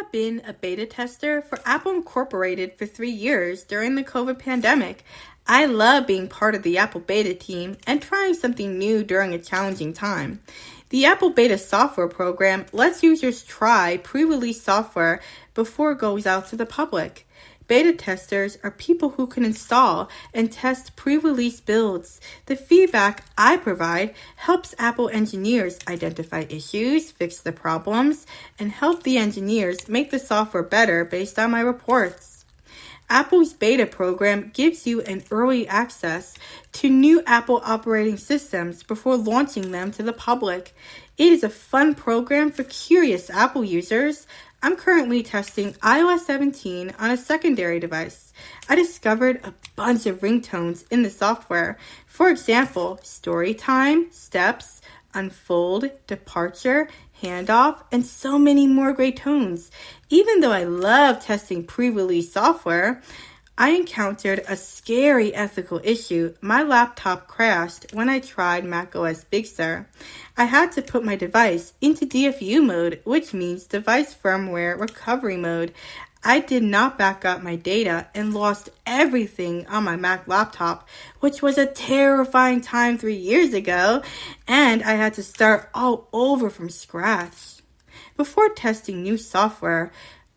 have been a beta tester for Apple Incorporated for 3 years during the COVID pandemic. I love being part of the Apple Beta team and trying something new during a challenging time. The Apple Beta software program lets users try pre-release software before it goes out to the public. Beta testers are people who can install and test pre-release builds. The feedback I provide helps Apple engineers identify issues, fix the problems, and help the engineers make the software better based on my reports. Apple's beta program gives you an early access to new Apple operating systems before launching them to the public. It is a fun program for curious Apple users. I'm currently testing iOS 17 on a secondary device. I discovered a bunch of ringtones in the software. For example, story time, steps, unfold, departure, handoff, and so many more great tones. Even though I love testing pre-release software, I encountered a scary ethical issue. My laptop crashed when I tried macOS Big Sur. I had to put my device into DFU mode, which means device firmware recovery mode. I did not back up my data and lost everything on my Mac laptop, which was a terrifying time 3 years ago, and I had to start all over from scratch. Before testing new software,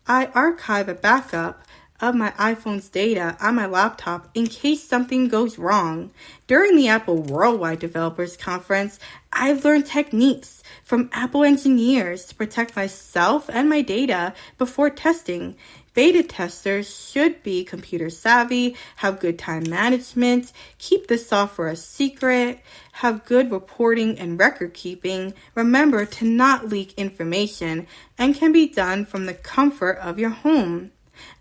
I archive a backup of my iPhone's data on my laptop in case something goes wrong. During the Apple Worldwide Developers Conference, I've learned techniques from Apple engineers to protect myself and my data before testing. Beta testers should be computer savvy, have good time management, keep the software a secret, have good reporting and record keeping, remember to not leak information, and can be done from the comfort of your home.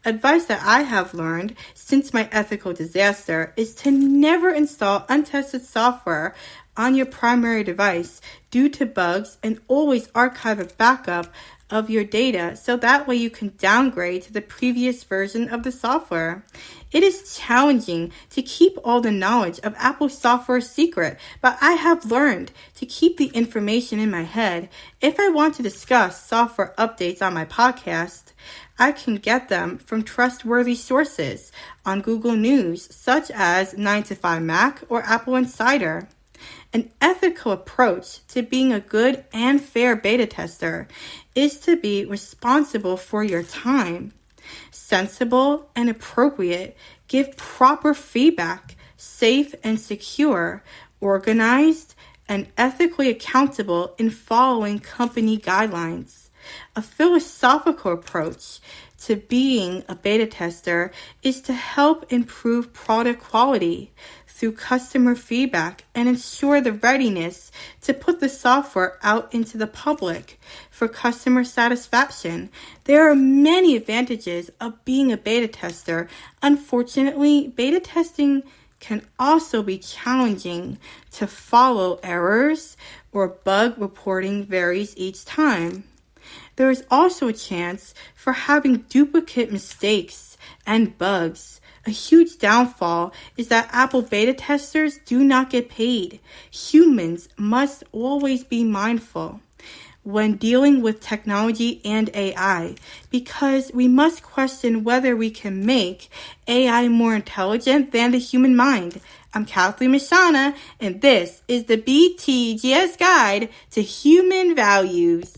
Advice that I have learned since my ethical disaster is to never install untested software on your primary device due to bugs, and always archive a backup of your data so that way you can downgrade to the previous version of the software. It is challenging to keep all the knowledge of Apple software secret, but I have learned to keep the information in my head. If I want to discuss software updates on my podcast, I can get them from trustworthy sources on Google News, such as 9to5Mac or Apple Insider. An ethical approach to being a good and fair beta tester is to be responsible for your time, sensible and appropriate, give proper feedback, safe and secure, organized and ethically accountable in following company guidelines. A philosophical approach to being a beta tester is to help improve product quality through customer feedback and ensure the readiness to put the software out into the public for customer satisfaction. There are many advantages of being a beta tester. Unfortunately, beta testing can also be challenging to follow. Errors or bug reporting varies each time. There is also a chance for having duplicate mistakes and bugs. A huge downfall is that Apple beta testers do not get paid. Humans must always be mindful when dealing with technology and AI, because we must question whether we can make AI more intelligent than the human mind. I'm Kathleen Mishana, and this is the BTGS Guide to Human Values.